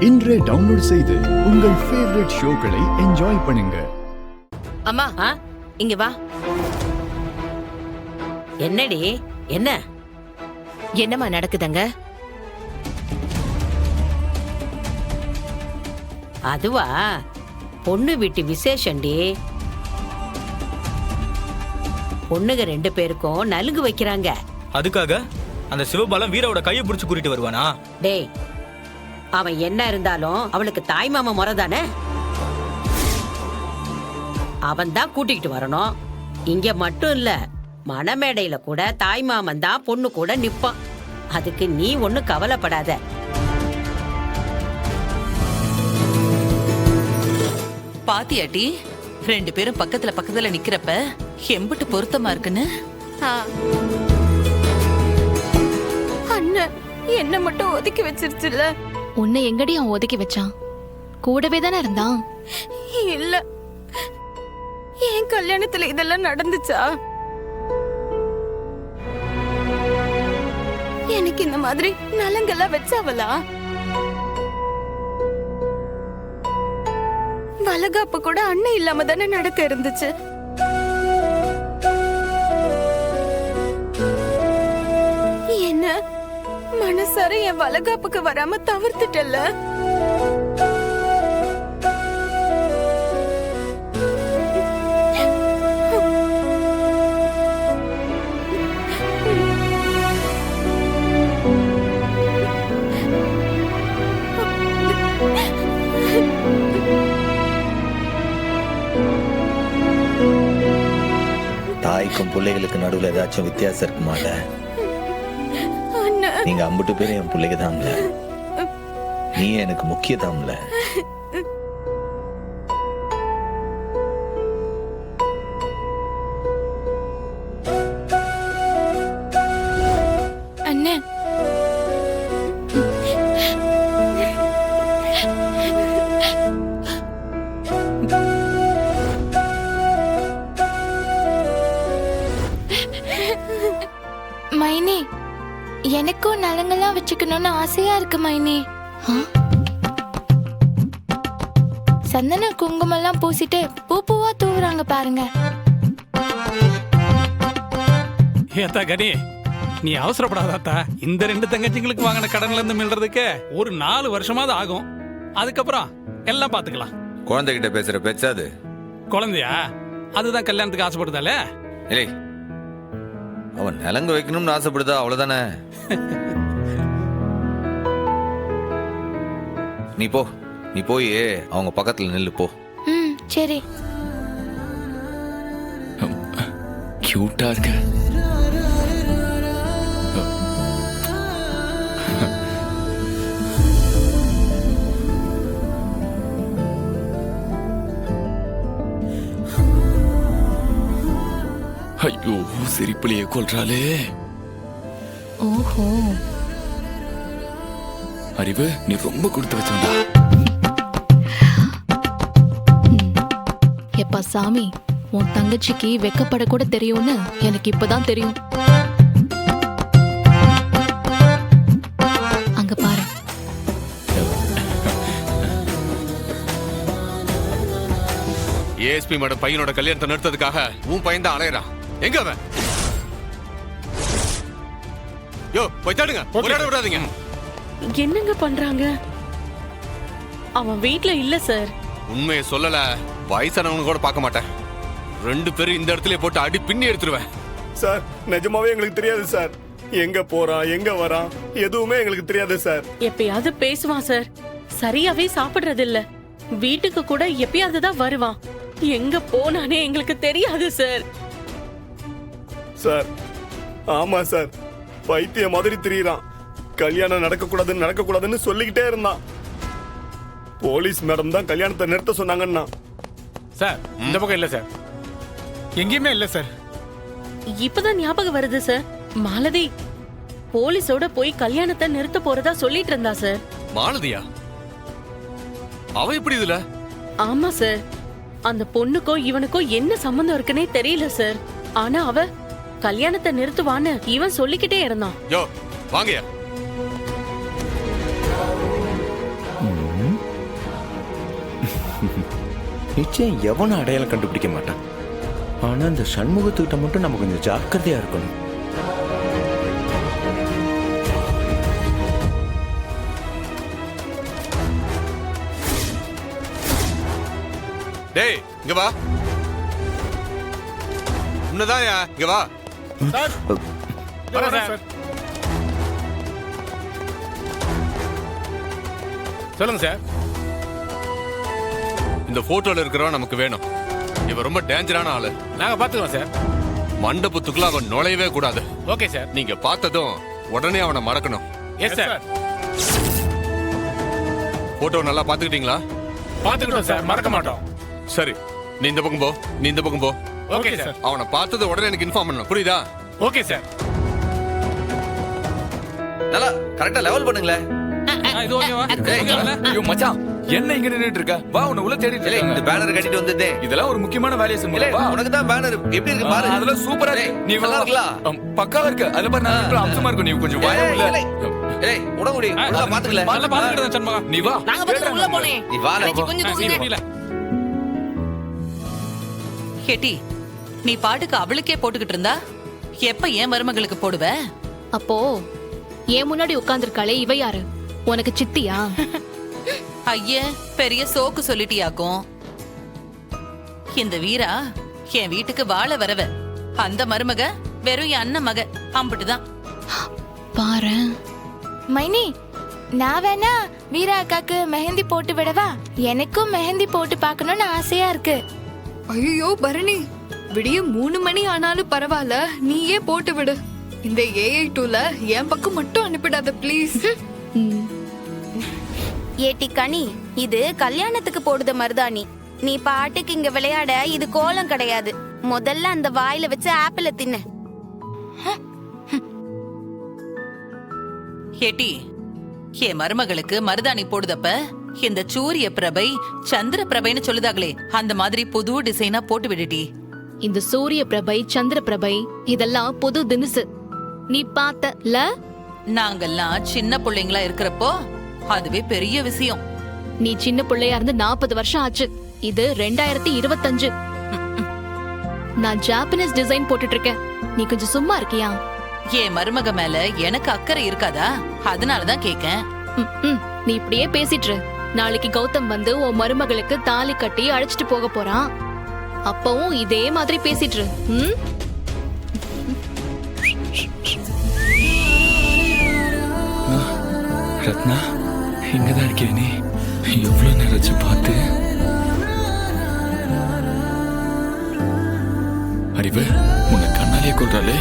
இன்றே டவுன்லோட் செய்து உங்கள் ஃபேவரட் ஷோக்களை என்ஜாய் பண்ணுங்க. அம்மா இங்க வா. என்னடி என்னம்மா நடக்குதுங்க? அதுவா, பொண்ணு வீட்டு விசேஷண்டி. பொண்ணுங்க 2 பேருக்கும் நலுங்கு வைக்கிறாங்க. அதுக்காக அந்த சிவபாலம் வீராவோட கையை பிடிச்சு கூட்டிட்டு வருவானா? டேய், அவன் என்ன இருந்தாலும் அவளுக்கு தாய் மாமா முறை தானே. அவன் தான் கூட்டிகிட்டு வரணும். இங்க மட்டும் இல்ல, மணமேடையில கூட தாய் மாமன் தான் பொண்ணு கூட நிப்பான். அதுக்கு நீ ஒண்ணு கவலைப்படாத. பாத்தியாட்டி, 2 பேரும் பக்கத்துல பக்கத்துல நிக்கிறப்ப எம்பிட்டு பொருத்தமா இருக்குன்னு. அண்ணன் என்ன மட்டும் ஒதுக்கி வச்சிருச்சுல்ல. உன்னை எங்கடி அவன் ஒதுக்கி வச்சான்? கூடவே தானே இருந்தான். இல்ல, என் கல்யாணத்துல இதெல்லாம் நடந்துச்சா? எனக்கு இந்த மாதிரி நலங்கெல்லாம் வச்சாவலா? வளகாப்பு கூட அண்ணன் இல்லாம தானே நடக்க இருந்துச்சு. என்ன மனசார என் வளகாப்புக்கு வராம தவிர்த்துட்டல்ல. தாய்க்கும் பிள்ளைகளுக்கு நடுவில் ஏதாச்சும் வித்தியாசம் இருக்குமால? நீங்க 50 பேரும் என் பிள்ளைங்க தான்ல. நீ எனக்கு முக்கியதான்ல. அண்ணே, மைனி, எனக்கும் நலங்கெல்லாம் வச்சுக்கணும்னு ஆசையா இருக்கு மைனி. சந்தன குங்குமம் பூசிட்டு பூவா தூவுறாங்க பாருங்க. ஏத்தா கனி, நீ அவசரப்படாதாத்தா. இந்த 2 தங்கச்சிங்களுக்கு வாங்கின கடன்ல இருந்து மீள்றதுக்கு ஒரு 4 வருஷமாவது ஆகும். அதுக்கப்புறம் எல்லாம் பாத்துக்கலாம். குழந்தைகிட்ட பேசுற பேச்சாது குழந்தையா? அதுதான் கல்யாணத்துக்கு ஆசைப்படுதாலே. ஏய், அவன் நலங்கு வைக்கணும்னு ஆசைப்படுதா, அவ்வளவுதானே. நீ போய் அவங்க பக்கத்துல நில்லு போ. சரி. கியூட்டா இருக்க. ஐயோ, சிரிப்புலையே கொல்றாளே. ஓஹோ, அறிவு, நீ ரொம்ப கொடுத்து வச்சா. எப்பா சாமி, உன் தங்கச்சிக்கு வெக்கப்பட கூட தெரியும்னு எனக்கு இப்பதான் தெரியும். அங்க பாரு. ஏஎஸ்பி மேடம் பையனோட கல்யாணத்தை நிறுத்ததுக்காக உன் பையன் தான் அலையறான். எங்க அவன்? யோ, போய் தேடுங்க. ஒரேட விடாதீங்க. என்னங்க பண்றாங்க? அவன் வீட்ல இல்ல சார். உண்மையை சொல்லல, வயசானவங்க கூட பார்க்க மாட்டேன். 2 பேரும் இந்த இடத்துல போட்டு அடி பின்னி எடுத்துருவேன். சார், நிஜமாவே எங்களுக்கு தெரியாது சார். எங்க போறான், எங்க வரான், எதுவுமே எங்களுக்கு தெரியாது சார். எப்பயாவது பேசுவான் சார். சரியாவே சாப்பிடுறது இல்ல. வீட்டுக்கு கூட எப்பயாவது தான் வருவான். எங்க போனானே எங்களுக்கு தெரியாது சார். சார், ஆமா சார், பைத்திய மாதிரி திரியறான். கல்யாணம் நடக்கக்கூடாதுன்னு சொல்லிக்கிட்டே இருந்தான். போலீஸ் மேடம் தான் கல்யாணத்தை நிறுத்த சொன்னாங்கன்னா. சார், இந்த பக்கம் இல்ல சார், எங்கேயுமே இல்ல சார். இப்பதான் ஞாபகம் வருது சார். மாலதி போலீஸோட போய் கல்யாணத்தை நிறுத்த போறதா சொல்லிட்டு இருந்தா சார். மாலதியா? அவ எப்படி இதுல? ஆமா சார், அந்த பொண்ணுக்கோ இவனுக்கோ என்ன சம்பந்தம் இருக்குன்னே தெரியல சார். ஆனா அவ கல்யாணத்தை நிறுத்துவான்னு இவன் சொல்லிக்கிட்டே இருந்தான். யோ, வாங்கயா. நிச்சயம் எவனும் அடையாளம் கண்டுபிடிக்க மாட்டான். ஆனா இந்த சண்முகத்துக்கிட்ட மட்டும் நம்ம கொஞ்சம் ஜாக்கிரதையா இருக்கணும். டேய் இங்க வா. உன்னதான் இங்க வா. சொல்லுங்க சார். இந்த போட்டோல இருக்கிறவன் நமக்கு வேணும். இவன் ரொம்ப டேஞ்சரான ஆளு. நாங்க பாத்துக்கலாம் சார். மண்டபத்துக்குள்ள அவன் நுழையவே கூடாது. Okay sir. நீங்க பார்த்ததும் உடனே அவனை மறக்கணும். Yes sir. போட்டோ நல்லா பாத்துக்கிட்டீங்களா? பாத்துக்கிட்டோம் சார், மறக்க மாட்டோம். சரி, நீ இந்த பக்கம் போ, நீ இந்த பக்கம் போ. Okay sir. அவனை பார்த்தது உடனே எனக்கு இன்ஃபார்ம் பண்ணணும், புரியுதா? Okay sir. நல்லா கரெக்டா லெவல் பண்ணுங்களேன். இது ஓகேவா? ஐயோ மச்சான், என்ன இங்க நின்னுட்டு இருக்க? வா, உன்னை உள்ள தேடிட்டு இந்த பேனர் கட்டிட்டு வந்ததே. இதெல்லாம் ஒரு முக்கியமான வேலையை செய்யணும். வா, உனக்கு தான் பேனர் எப்படி இருக்கு பாரு. அதெல்லாம் சூப்பரா இருக்கு. நீ நல்லா இருக்கல? பக்காவா இருக்கு. அதுல பாரு, நான் அம்சமா இருக்கும். நீ கொஞ்சம் வாய உள்ள. ஏய் உடங்குடி உள்ள பாத்துக்கல. நல்லா பாத்துக்கிட்டேன் சண்முகா. நீ வா. நாங்க பக்கத்துல உள்ள போனே. நீ வா. கேட்டி, நீ பாட்டுக்கு அவளுக்கே போட்டுக்கிட்டு இருந்தா எப்ப என் மருமகளுக்கு போடுவ? அப்போ ஏன் முன்னாடி உட்கார்ந்திருக்காளே இவ யாரு? உனக்கு சித்தியா? ஐயே, பெரிய சோக்கு சொல்லிட்டியாக்கும். இந்த வீரா என் வீட்டுக்கு வாழ வரவ. அந்த மருமக வெறும் என் அண்ணன் மக. அம்பிட்டுதான். பாரு மைனி, நான் வேணா வீரா அக்காக்கு மெஹந்தி போட்டு விடவா? எனக்கும் மெஹந்தி போட்டு பார்க்கணும்னு ஆசையா இருக்கு. ஐயோ பரணி, விடிய 3 மணி ஆனாலும் பரவாயில்ல, நீயே போட்டு விடு. இந்த ஏஐ டூல என் பக்கம் மட்டும் அனுப்பிடாத ப்ளீஸ். ஏட்டி கனி, இது கல்யாணத்துக்கு போடுத மருதாணி. நீ பாட்டுக்கு இங்க விளையாட இது கோலம் கிடையாது. முதல்ல அந்த வாயில வச்சு ஆப்பிள தின்னு. கேட்டி, என் மருமகளுக்கு மருதாணி போடுதப்ப இந்த சூரிய பிரபை சந்திர பிரபைன்னு சொல்லுதாங்களே, அந்த மாதிரி புது டிசைனா போட்டு விடுடி. இந்த சூரிய பிரபை சந்திர பிரபை இதெல்லாம் புது தினுசு. நீ பார்த்தல? நாங்கெல்லாம் சின்ன பிள்ளைங்களா இருக்கிறப்போ அதுவே பெரிய விஷயம். நீ சின்ன பிள்ளையா இருந்து 40 வருஷம் ஆச்சு. இது 2025. நான் ஜாப்பனீஸ் டிசைன் போட்டுட்டு இருக்கேன். நீ கொஞ்சம் சும்மா இருக்கியா? என் மருமக மேல எனக்கு அக்கறை இருக்காதா? அதனாலதான் கேக்கேன். நீ இப்படியே பேசிட்டு. நாளைக்கு கௌதம் வந்து உன் மருமகளுக்கு தாலி கட்டி அழைச்சிட்டு போக போறான். அப்பவும் இதே மாதிரி பேசிட்டு. ரத்னா, இங்கதான் இருக்கியா நீ? எவ்வளவு நேரச்சு பார்த்து. அறிவு, உன்னை கண்ணாலே கொள்றாளே.